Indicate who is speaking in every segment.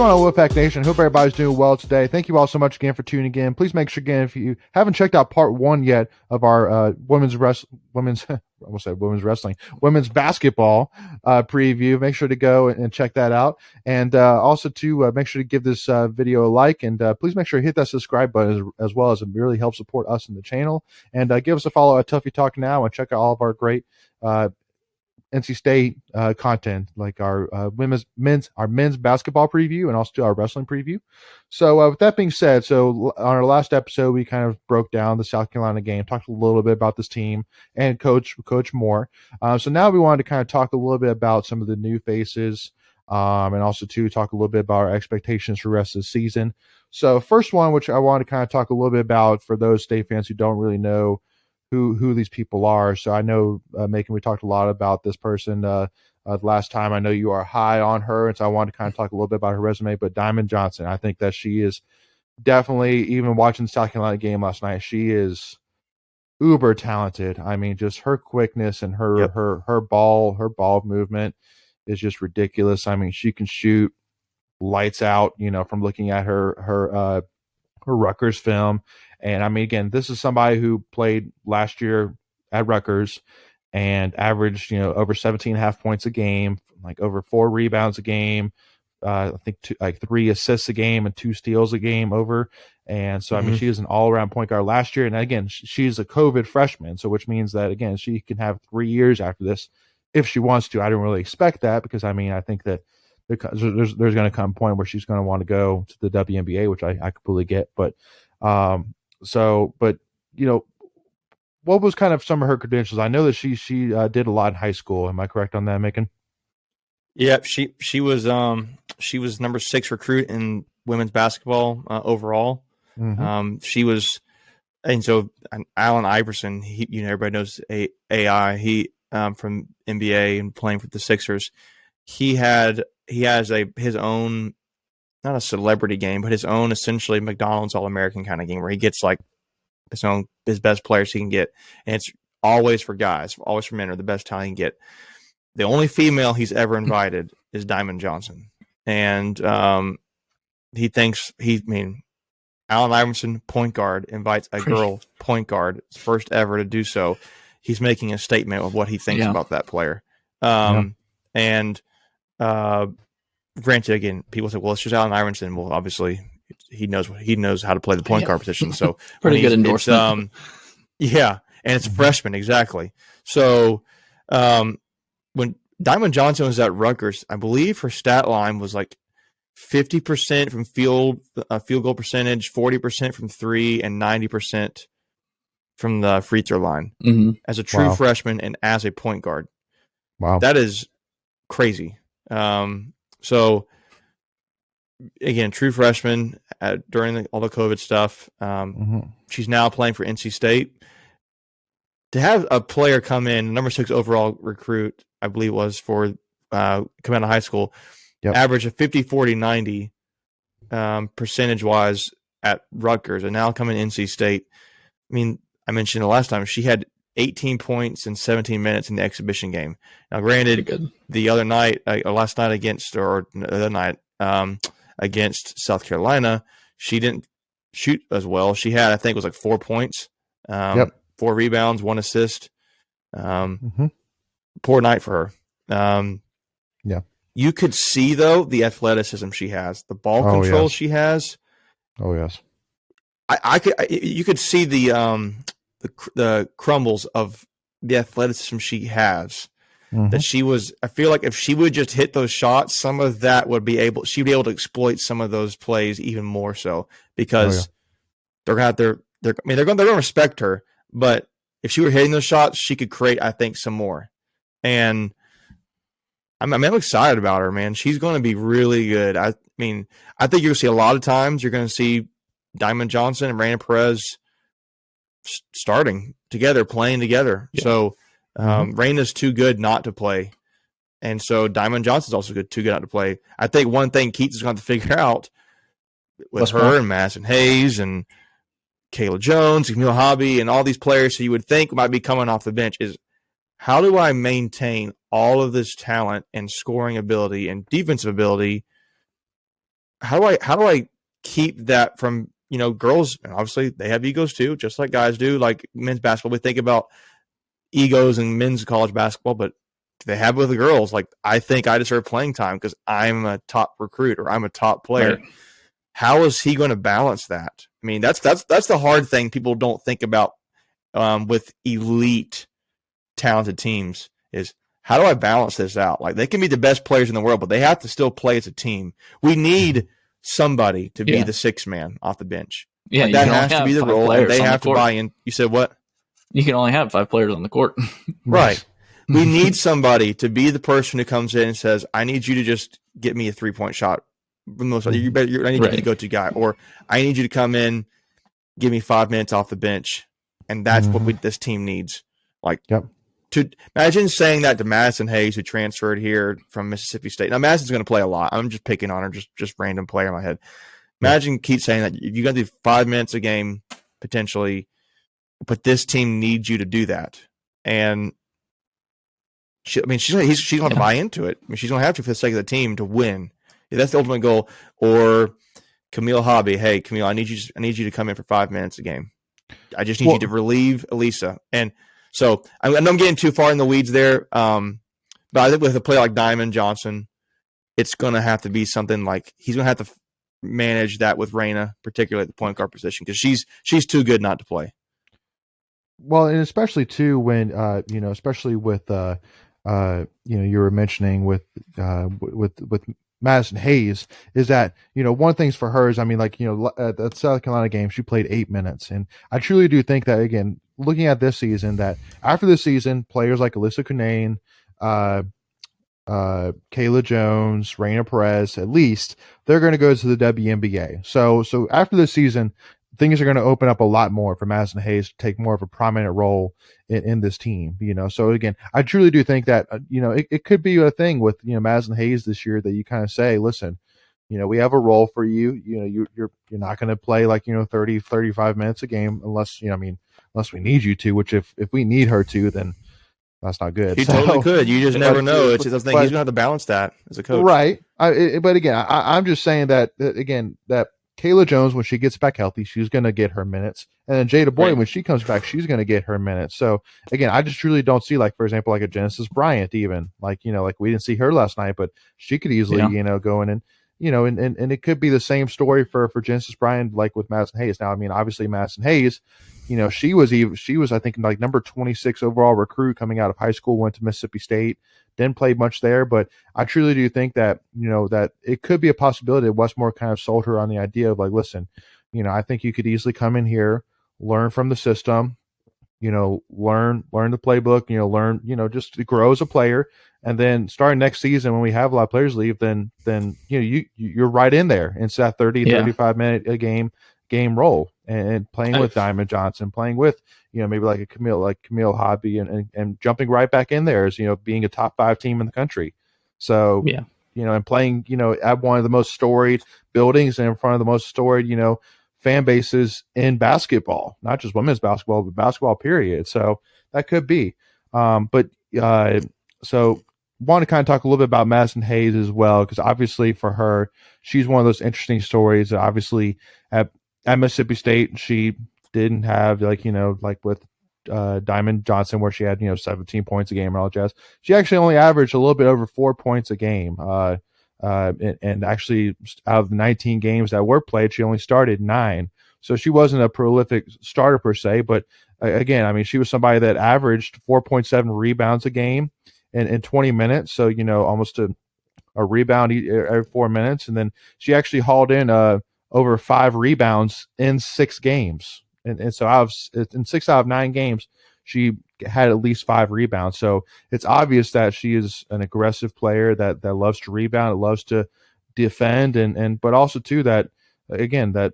Speaker 1: going on, WolfPack Nation? Hope everybody's doing well today. Thank you all so much again for tuning in. Please make sure again, if you haven't checked out part 1 yet of our women's basketball preview, make sure to go and check that out. And also to make sure to give this video a like, and please make sure to hit that subscribe button as well, as it really helps support us in the channel. And give us a follow at Tuffy Talk Now, and check out all of our great NC State content, like our men's basketball preview, and also our wrestling preview. So with that being said, so on our last episode, we kind of broke down the South Carolina game, talked a little bit about this team and Coach Moore. So now we wanted to kind of talk a little bit about some of the new faces, and also to talk a little bit about our expectations for the rest of the season. So first one, which I want to kind of talk a little bit about for those State fans who don't really know who these people are. So I know, Macon, we talked a lot about this person last time. I know you are high on her, and so I wanted to kind of talk a little bit about her resume. But Diamond Johnson, I think that she is definitely, even watching the South Carolina game last night, she is uber talented. I mean, just her quickness and her ball movement is just ridiculous. I mean, she can shoot lights out, from looking at her Rutgers film. And I mean, again, this is somebody who played last year at Rutgers and averaged, over 17.5 points a game, like over 4 rebounds a game, I think 3 assists a game and 2 steals a game over. And so, I mean, she is an all-around point guard last year. And again, she's a COVID freshman, so which means that, again, she can have 3 years after this if she wants to. I don't really expect that, because, I mean, I think that there's going to come a point where she's going to want to go to the WNBA, which I completely get. But what was kind of some of her credentials? I know that she did a lot in high school. Am I correct on that, Macon?
Speaker 2: Yep, she was number 6 recruit in women's basketball overall. She was, and so Allen Iverson, everybody knows AI. He from NBA and playing for the Sixers. He has his own, not a celebrity game, but his own essentially McDonald's All-American kind of game where he gets like his best players he can get, and it's always for guys, always for men, or the best talent he can get. The only female he's ever invited is Diamond Johnson, and he thinks Allen Iverson, point guard, invites a girl point guard, first ever to do so. He's making a statement of what he thinks about that player, and. Granted, again, people say, "Well, it's just Allen Iverson." Well, obviously, he knows how to play the point guard position. So
Speaker 3: pretty good endorsement.
Speaker 2: And it's a freshman, exactly. So when Diamond Johnson was at Rutgers, I believe her stat line was like 50% from field goal percentage, 40% from 3, and 90% from the free throw line as a true freshman and as a point guard.
Speaker 1: Wow,
Speaker 2: that is crazy. So again, true freshman during all the COVID stuff. She's now playing for NC State. To have a player come in, number 6 overall recruit, I believe it was, for come out of high school, average of 50, 40, 90 percentage-wise at Rutgers, and now coming to NC State. I mean, I mentioned the last time, she had 18 points in 17 minutes in the exhibition game. Now, granted, the other night, last night against South Carolina, she didn't shoot as well. She had, I think, it was like 4 points, 4 rebounds, 1 assist. Poor night for her. You could see, though, the athleticism she has, the ball control she has.
Speaker 1: Oh yes,
Speaker 2: you could see the crumbles of the athleticism she has. That she was, I feel like if she would just hit those shots, some of that she'd be able to exploit some of those plays even more so, because they're going to respect her, but if she were hitting those shots, she could create, I think, some more. And I'm excited about her, man. She's going to be really good. I mean, I think you're going to see a lot of times, you're going to see Diamond Johnson and Raina Perez starting together, playing together. So Raina's too good not to play, and so Diamond Johnson's also too good not to play. I think one thing Keats is going to have to figure out with her and Madison Hayes and Kayla Jones, Camille Hobby, and all these players who you would think might be coming off the bench is, how do I maintain all of this talent and scoring ability and defensive ability how do I keep that from, girls, and obviously they have egos too, just like guys do, like men's basketball. We think about egos in men's college basketball, but they have with the girls. Like, I think I deserve playing time because I'm a top recruit or I'm a top player.
Speaker 3: Right.
Speaker 2: How is he going to balance that? I mean, that's the hard thing people don't think about with elite, talented teams is how do I balance this out? Like, they can be the best players in the world, but they have to still play as a team. We need somebody to be the sixth man off the bench.
Speaker 3: Yeah,
Speaker 2: like, that has to be the role, and they have to buy in. You said what?
Speaker 3: You can only have 5 players on the court.
Speaker 2: Right. We need somebody to be the person who comes in and says, I need you to just get me a 3-point shot. I need you to be the go-to guy. Or I need you to come in, give me 5 minutes off the bench. And that's what this team needs. Like, to imagine saying that to Madison Hayes, who transferred here from Mississippi State. Now, Madison's going to play a lot. I'm just picking on her, just random player in my head. Imagine Keith saying that you're going to do 5 minutes a game, potentially, but this team needs you to do that. And she's going to buy into it. I mean, she's going to have to for the sake of the team to win. Yeah, that's the ultimate goal. Or Camille Hobby, hey, Camille, I need you to come in for 5 minutes a game. I just need you to relieve Elisa. And so I'm getting too far in the weeds there. But I think with a player like Diamond Johnson, it's going to have to be something like he's going to have to manage that with Raina, particularly at the point guard position, because she's too good not to play.
Speaker 1: Well, and especially too when especially with you were mentioning with Madison Hayes, is that one of the things for her is, I mean, like that South Carolina game, she played 8 minutes, and I truly do think that, again, looking at this season, that after this season, players like Alyssa Cunane, Kayla Jones, Raina Perez, at least they're going to go to the WNBA. So after this season, things are going to open up a lot more for Madison Hayes to take more of a prominent role in this team. So again, I truly do think that it could be a thing with Madison Hayes this year, that you kind of say, listen, we have a role for you. You're not going to play like 30, 35 minutes a game unless unless we need you to. Which if we need her to, then that's not good.
Speaker 2: He totally could. You just never know. It's just a thing. He's going to have to balance that as a coach.
Speaker 1: Right. But again, I'm just saying that Kayla Jones, when she gets back healthy, she's going to get her minutes. And then Jada Boyd, when she comes back, she's going to get her minutes. So again, I just truly don't see, like, for example, like a Genesis Bryant, even like we didn't see her last night, but she could easily, go in and, and it could be the same story for Genesis Bryant, like with Madison Hayes. Now, I mean, obviously Madison Hayes, she was, I think, like number 26 overall recruit coming out of high school, went to Mississippi State, didn't play much there, but I truly do think that, that it could be a possibility that Westmore kind of sold her on the idea of, like, listen, I think you could easily come in here, learn from the system, learn the playbook, learn, just to grow as a player. And then starting next season, when we have a lot of players leave, then you're right in there. It's that 35 minute a game role, and playing with Diamond Johnson, playing with, maybe like Camille Hobby, and jumping right back in there as, being a top 5 team in the country. So, and playing, at one of the most storied buildings and in front of the most storied, fan bases in basketball, not just women's basketball, but basketball period. So that could be. So want to kind of talk a little bit about Madison Hayes as well, because obviously for her, she's one of those interesting stories. Obviously at Mississippi State, she didn't have like with Diamond Johnson, where she had 17 points a game and all that jazz. She actually only averaged a little bit over 4 points a game. And actually, out of the 19 games that were played, she only started 9. So she wasn't a prolific starter per se, but again, I mean, she was somebody that averaged 4.7 rebounds a game in 20 minutes. So, almost a rebound every 4 minutes. And then she actually hauled in over 5 rebounds in 6 games. And so in 6 out of 9 games, she had at least 5 rebounds. So it's obvious that she is an aggressive player that loves to rebound, loves to defend, but also too that, again, that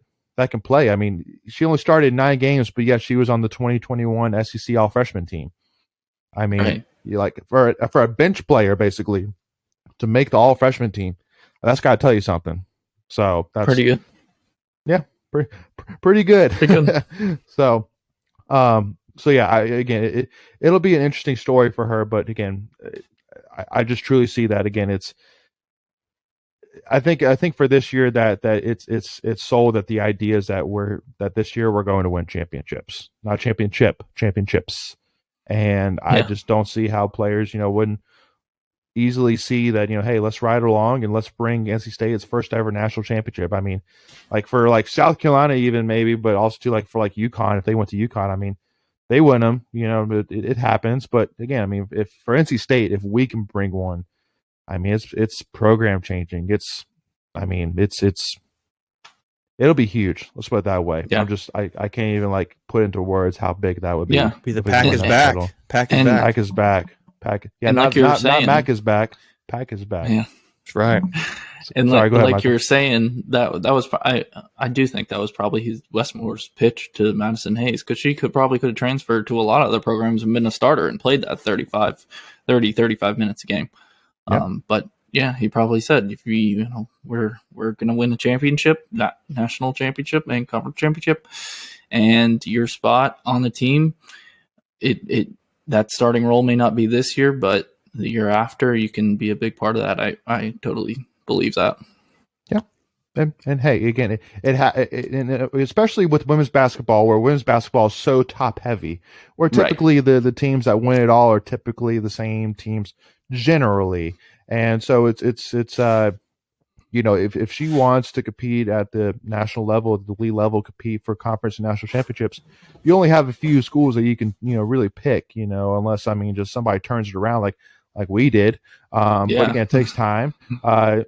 Speaker 1: can play. I mean, she only started 9 games, but yet she was on the 2021 SEC All Freshman team. I mean, you like for a bench player basically to make the All Freshman team, that's got to tell you something. So that's
Speaker 3: pretty good.
Speaker 1: Yeah, pretty good. So yeah, it'll be an interesting story for her. But again, I just truly see that, again, I think for this year that it's sold that the idea is that this year we're going to win championships, not championships. And I
Speaker 3: Yeah.
Speaker 1: just don't see how players, wouldn't easily see that, hey, let's ride along and let's bring NC State its first ever national championship. I mean, like for like South Carolina even maybe, but also too like for like UConn, if they went to UConn, I mean, they win them, it happens. But again, I mean, if for NC State, if we can bring one, I mean, it's program changing. It'll be huge. Let's put it that way.
Speaker 3: Yeah.
Speaker 1: I can't even like put into words how big that would be.
Speaker 3: Yeah.
Speaker 2: Be the
Speaker 1: if we
Speaker 2: pack
Speaker 1: won
Speaker 2: is
Speaker 1: that
Speaker 2: back.
Speaker 1: title.
Speaker 2: Pack is
Speaker 3: And-
Speaker 2: back.
Speaker 1: Pack is back. Pack. Yeah,
Speaker 3: And
Speaker 1: not
Speaker 3: like you were
Speaker 1: not
Speaker 3: saying-
Speaker 1: Mac is back. Pack is back.
Speaker 3: Yeah.
Speaker 2: That's right.
Speaker 3: And
Speaker 1: Sorry,
Speaker 3: like,
Speaker 1: go ahead,
Speaker 3: like
Speaker 1: Michael.
Speaker 3: you were saying, that was I do think that was probably Westmore's pitch to Madison Hayes, because she could have transferred to a lot of other programs and been a starter and played that 35 minutes a game.
Speaker 1: Yeah.
Speaker 3: But yeah, he probably said, if we're going to win a championship, that national championship and conference championship, and your spot on the team, that starting role may not be this year, but the year after, you can be a big part of that. I totally believe that.
Speaker 1: Yeah. And hey, again, especially with women's basketball, where women's basketball is so top heavy, where typically the teams that win it all are typically the same teams generally. And so it's if she wants to compete at the national level, at the league level, compete for conference and national championships, you only have a few schools that you can, really pick, unless, just somebody turns it around like we did. But again, it takes time.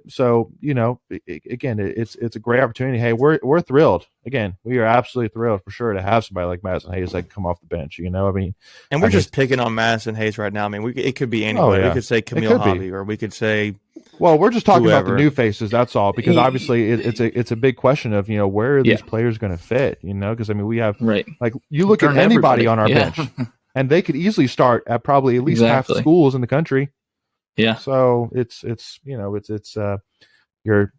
Speaker 1: So, again, it's a great opportunity. Hey, we're thrilled. Again, we are absolutely thrilled for sure to have somebody like Madison Hayes that can come off the bench,
Speaker 2: And we're just picking on Madison Hayes right now. I mean, it could be anybody.
Speaker 1: yeah.
Speaker 2: We could say Camille Hobby, or we could say,
Speaker 1: well, we're just talking about
Speaker 2: whoever.
Speaker 1: the new faces. That's all, because obviously it's a big question of, where are these players going to fit, because we have, like, you look at anybody on our bench and they could easily start at probably at least half the schools in the country.
Speaker 3: Yeah.
Speaker 1: So you're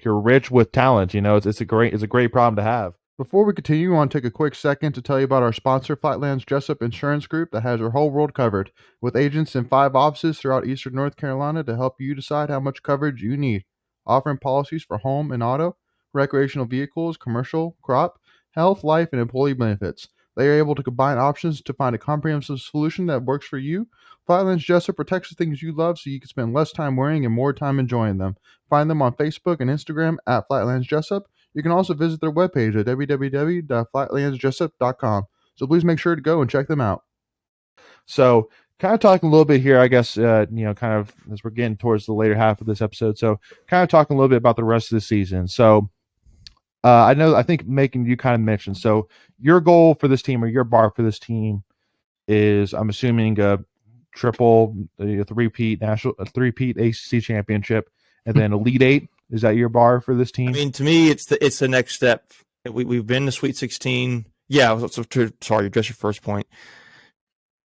Speaker 1: rich with talent. It's a great problem to have. Before we continue, I want to take a quick second to tell you about our sponsor, Flightlands Jessup Insurance Group, that has your whole world covered, with agents in 5 offices throughout eastern North Carolina to help you decide how much coverage you need, offering policies for home and auto, recreational vehicles, commercial, crop, health, life, and employee benefits. They are able to combine options to find a comprehensive solution that works for you. Flightlands Jessup protects the things you love so you can spend less time worrying and more time enjoying them. Find them on Facebook and Instagram at Flightlands Jessup. You can also visit their webpage at www.flightlandsjessup.com. So please make sure to go and check them out. So, kind of talking a little bit here, I guess, kind of as we're getting towards the later half of this episode. So, kind of talking a little bit about the rest of the season. So, I think Macon, you kind of mentioned. So, your goal for this team, or your bar for this team, is, I'm assuming, a three-peat ACC championship, and then Elite Eight. Is that your bar for this team?
Speaker 2: I mean, to me, it's the next step. We've been to Sweet 16. Yeah. Sorry, address your first point.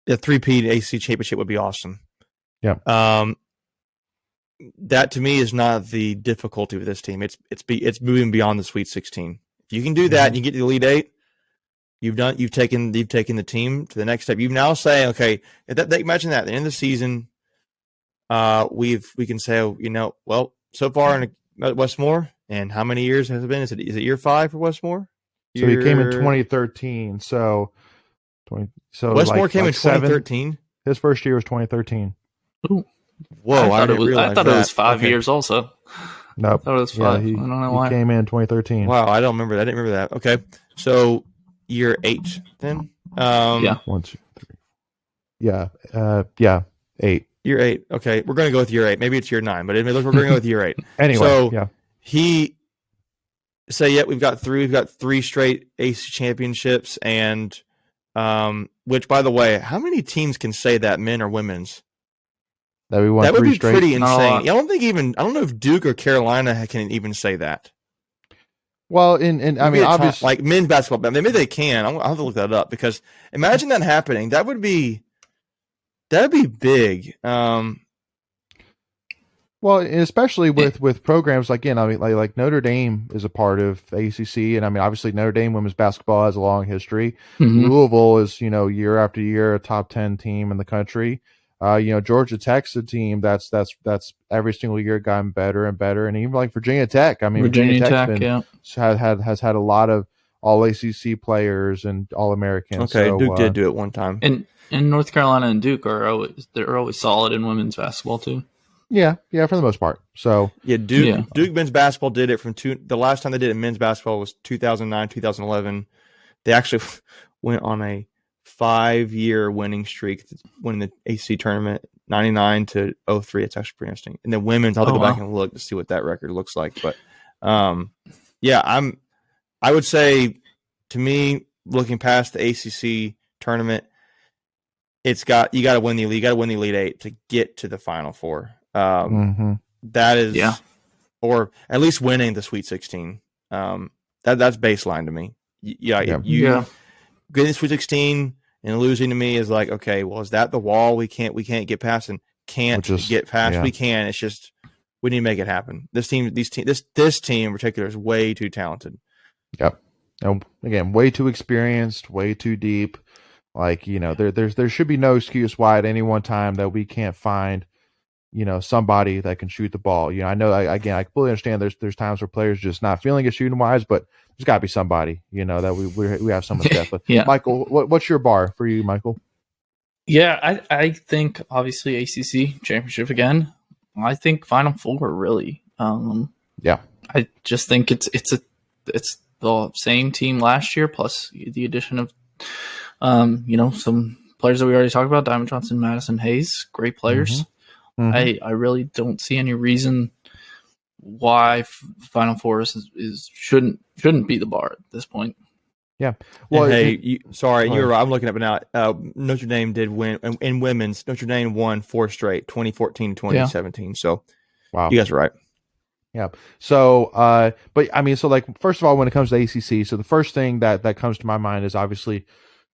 Speaker 2: The three-peat ACC championship would be awesome.
Speaker 1: Yeah.
Speaker 2: That to me is not the difficulty with this team. It's moving beyond the Sweet 16. If you can do that, and you get to the Elite Eight, you've taken the team to the next step. You now say, okay, imagine that at the end of the season, we can say, well, so far in Westmore, and how many years has it been? Is it year 5 for Westmore?
Speaker 1: So he came in 2013. So
Speaker 2: Westmore came in 2013.
Speaker 1: His first year was 2013.
Speaker 3: Ooh.
Speaker 2: Whoa!
Speaker 3: I thought it was 5 years also.
Speaker 1: Nope.
Speaker 3: I thought it was 5.
Speaker 1: Yeah,
Speaker 3: I don't know why.
Speaker 1: He came in 2013.
Speaker 2: Wow, I don't remember that. I didn't remember that. Okay, so year 8 then.
Speaker 3: Yeah.
Speaker 1: 1, 2, 3. Yeah. 8.
Speaker 2: Year 8. Okay, we're going to go with year 8. Maybe it's year 9, but anyway, we're going to go with year 8.
Speaker 1: Anyway,
Speaker 2: so
Speaker 1: yeah.
Speaker 2: We've got 3 straight ACC championships, and which, by the way, how many teams can say that, men or women's?
Speaker 1: That we won
Speaker 2: that would
Speaker 1: 3
Speaker 2: be
Speaker 1: straight.
Speaker 2: pretty insane. I don't know if Duke or Carolina can even say that.
Speaker 1: Well, and I mean, obviously,
Speaker 2: like men's basketball, maybe they can. I'll have to look that up, because imagine that happening. That'd be big.
Speaker 1: Well, especially with programs like like Notre Dame is a part of ACC, and I mean, obviously Notre Dame women's basketball has a long history.
Speaker 3: Mm-hmm.
Speaker 1: Louisville is year after year a top 10 team in the country. Georgia Tech's a team that's every single year gotten better and better, and even like Virginia Tech. I mean, Virginia Tech's
Speaker 3: Tech,
Speaker 1: been
Speaker 3: yeah.
Speaker 1: has had a lot of all ACC players and all Americans.
Speaker 2: Okay,
Speaker 1: So,
Speaker 2: Duke did do it one time.
Speaker 3: And North Carolina and Duke are always solid in women's basketball too.
Speaker 1: Yeah, for the most part. So
Speaker 2: yeah, Duke men's basketball did it the last time they did it in men's basketball was 2009, 2011. They actually went on a 5-year winning streak, winning the ACC tournament, 99 to 03. It's actually pretty interesting. And then women's, I'll have to go back and look to see what that record looks like. But I would say, to me, looking past the ACC tournament, you got to win the Elite. You got to win the Elite Eight to get to the Final Four. That is, or at least winning the Sweet 16. That's baseline to me. Getting the Sweet 16 and losing to me is like, okay, well, is that the wall we can't get past and get past?
Speaker 1: Yeah.
Speaker 2: We can. It's just we need to make it happen. This team in particular is way too talented.
Speaker 1: Yep. And again, way too experienced, way too deep. Like, there should be no excuse why at any one time that we can't find, somebody that can shoot the ball. I know, I completely understand there's times where players just not feeling it shooting wise, but there's got to be somebody, that we have so much depth.
Speaker 3: Yeah.
Speaker 1: Michael, what's your bar for you, Michael?
Speaker 3: Yeah, I think obviously ACC championship again. I think Final Four really. I just think it's the same team last year plus the addition of some players that we already talked about, Diamond Johnson, Madison Hayes, great players.
Speaker 1: Mm-hmm.
Speaker 3: I really don't see any reason why Final Four shouldn't be the bar at this point.
Speaker 1: Yeah. Well,
Speaker 2: you're right. I'm looking up now. Notre Dame did win in women's. Notre Dame won 4 straight, 2014, 2017. So,
Speaker 1: wow,
Speaker 2: you guys are right.
Speaker 1: Yeah. So, but I mean, so like, first of all, when it comes to ACC, so the first thing that comes to my mind is obviously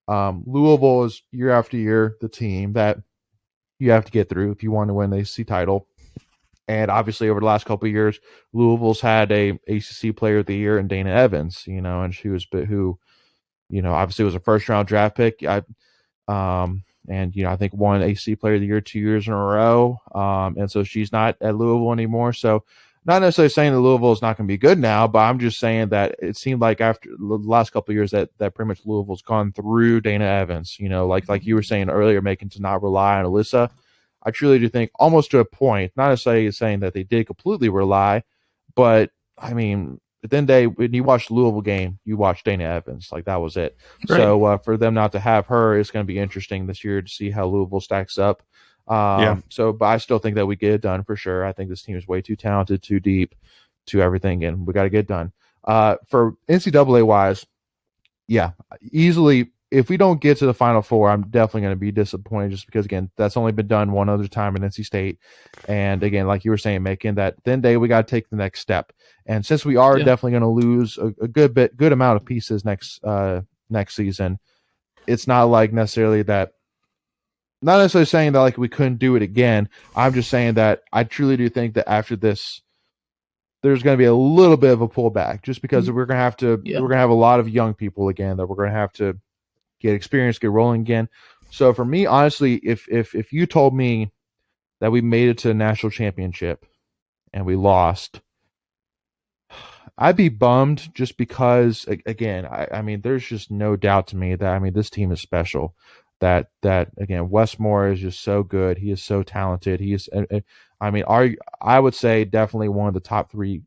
Speaker 1: Louisville is year after year the team that you have to get through if you want to win the ACC title. And obviously, over the last couple of years, Louisville's had a ACC Player of the Year in Dana Evans, and she was obviously was a first round draft pick. I think won ACC Player of the Year 2 years in a row. And so she's not at Louisville anymore. So not necessarily saying that Louisville is not going to be good now, but I'm just saying that it seemed like after the last couple of years that pretty much Louisville's gone through Dana Evans, like you were saying earlier, making to not rely on Alyssa. I truly do think almost to a point, not necessarily saying that they did completely rely, but I mean, at the end of the day, when you watch the Louisville game, you watch Dana Evans. Like, that was it. Right. So for them not to have her, it's going to be interesting this year to see how Louisville stacks up. So, but I still think that we get it done for sure. I think this team is way too talented, too deep, to everything, and we got to get it done. For NCAA wise, easily. If we don't get to the Final Four, I'm definitely going to be disappointed just because, again, that's only been done one other time in NC State. And, again, like you were saying, making that then day, we got to take the next step. And since we are definitely going to lose a good amount of pieces next season, it's not like necessarily that – not necessarily saying that, like, we couldn't do it again. I'm just saying that I truly do think that after this, there's going to be a little bit of a pullback just because we're going to have to we're going to have a lot of young people again that we're going to have to get experience, get rolling again. So for me, honestly, if you told me that we made it to the national championship and we lost, I'd be bummed just because, again, I mean, there's just no doubt to me that, I mean, this team is special. That again, Westmore is just so good. He is so talented. He is, I mean, I would say definitely one of the top 3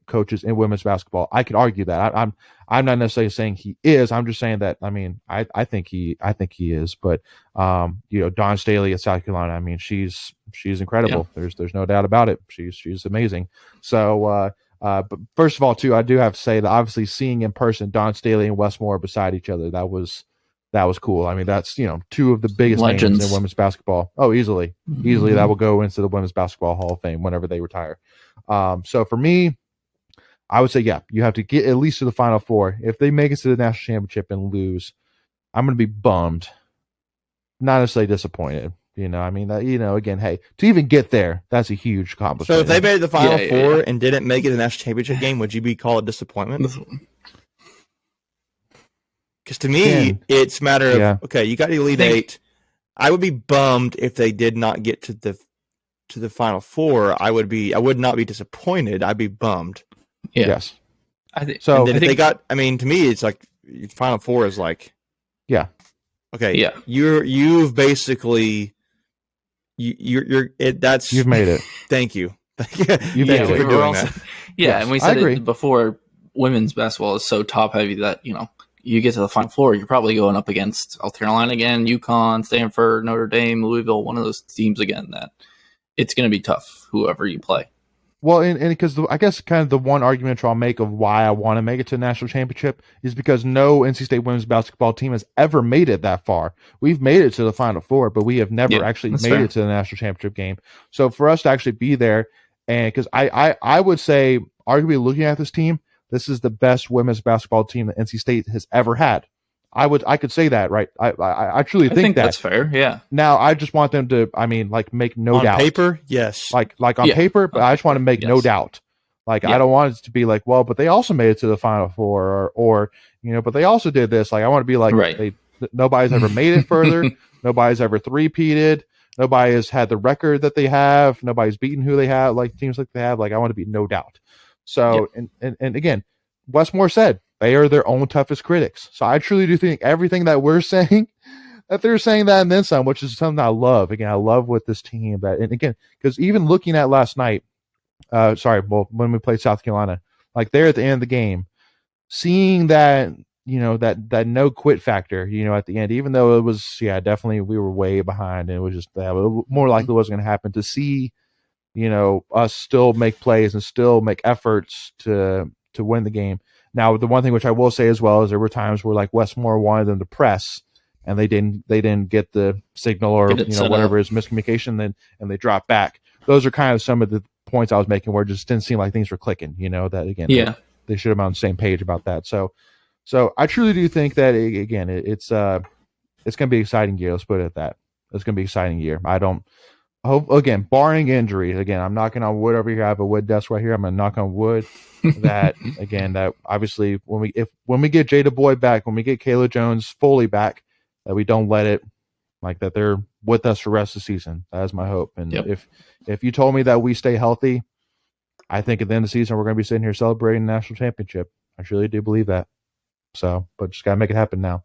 Speaker 1: coaches in women's basketball. I could argue that. I'm not necessarily saying he is. I'm just saying that. I mean, I think he is. But Dawn Staley at South Carolina. I mean, she's incredible. Yeah. There's no doubt about it. She's amazing. So, but first of all, too, I do have to say that obviously seeing in person Dawn Staley and Westmore beside each other, that was cool. I mean, that's 2 of the biggest
Speaker 3: legends
Speaker 1: names in women's basketball. Oh, easily that will go into the Women's Basketball Hall of Fame whenever they retire. So for me, I would say, you have to get at least to the Final Four. If they make it to the national championship and lose, I'm going to be bummed, not necessarily disappointed. I mean, again, hey, to even get there, that's a huge accomplishment.
Speaker 2: So if they made the Final Four and didn't make it to the national championship game, would you call it disappointment? Because to me, it's a matter of, okay, you got the Elite Eight. I would be bummed if they did not get to the Final Four. I would not be disappointed. I'd be bummed.
Speaker 3: Yeah.
Speaker 1: Yes.
Speaker 3: I think
Speaker 1: So
Speaker 2: And then if they got, I mean, to me, it's like Final Four is like,
Speaker 1: yeah.
Speaker 2: okay,
Speaker 3: Yeah.
Speaker 2: you've basically that's
Speaker 1: You've made it.
Speaker 2: Thank you.
Speaker 1: You've made it.
Speaker 2: for doing that.
Speaker 3: Yeah,
Speaker 1: Yes,
Speaker 3: and we
Speaker 1: I
Speaker 3: said
Speaker 1: agree.
Speaker 3: it before. Women's basketball is so top heavy that you get to the Final Four, you're probably going up against South Carolina again, UConn, Stanford, Notre Dame, Louisville, one of those teams again. That it's going to be tough, whoever you play.
Speaker 1: Well, and because I guess kind of the one argument I'll make of why I want to make it to the national championship is because no NC State women's basketball team has ever made it that far. We've made it to the Final Four, but we have never actually made it to the national championship game. So for us to actually be there, and because I would say, arguably looking at this team, this is the best women's basketball team that NC State has ever had. I could say that, right? I truly think that.
Speaker 3: That's fair. Yeah.
Speaker 1: Now I just want them to, make no
Speaker 2: on
Speaker 1: doubt.
Speaker 2: paper, yes.
Speaker 1: Like on paper, but I just want to make no doubt. Like I don't want it to be like, well, but they also made it to the Final Four, or but they also did this. Like I want to be like, nobody's ever made it further. Nobody's ever three-peated. Nobody has had the record that they have. Nobody's beaten who they have, like teams like they have. Like I want to be no doubt. So and again, Westmore said they are their own toughest critics. So I truly do think everything that we're saying, that they're saying that and then some, which is something I love. Again, I love with this team that, and again, because even looking at last night, when we played South Carolina, like there at the end of the game, seeing that, that no quit factor, at the end, even though it was, definitely we were way behind and it was just more likely wasn't going to happen, to see, us still make plays and still make efforts to win the game. Now, the one thing which I will say as well is there were times where like Westmore wanted them to press and they didn't get the signal or whatever is miscommunication, and they dropped back. Those are kind of some of the points I was making where it just didn't seem like things were clicking. That again, they should have been on the same page about that. So I truly do think that again, it's going to be an exciting year. Let's put it at that. It's going to be an exciting year. I hope, again, barring injury, again, I'm knocking on wood over here. I have a wood desk right here. I'm going to knock on wood that, again, that obviously when we get Jada Boyd back, when we get Kayla Jones fully back, that we don't let it, like that they're with us for the rest of the season. That is my hope. And if you told me that we stay healthy, I think at the end of the season, we're going to be sitting here celebrating the national championship. I truly do believe that. So, but just got to make it happen now.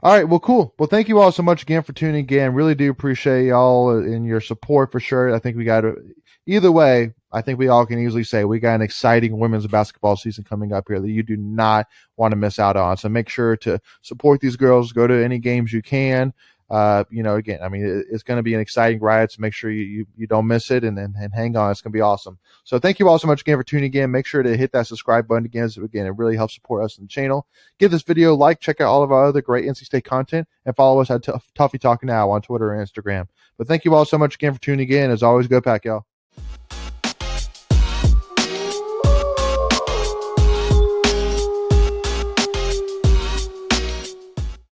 Speaker 1: All right. Well, cool. Well, thank you all so much again for tuning in. Really do appreciate y'all and your support for sure. I think we got either way. I think we all can easily say we got an exciting women's basketball season coming up here that you do not want to miss out on. So make sure to support these girls. Go to any games you can. Again, it's going to be an exciting ride, so make sure you don't miss it and hang on. It's going to be awesome. So thank you all so much again for tuning in. Make sure to hit that subscribe button again. So again, it really helps support us in the channel. Give this video a like, check out all of our other great NC State content, and follow us at Tuffy Talk Now on Twitter and Instagram. But thank you all so much again for tuning in. As always, go Pack, y'all.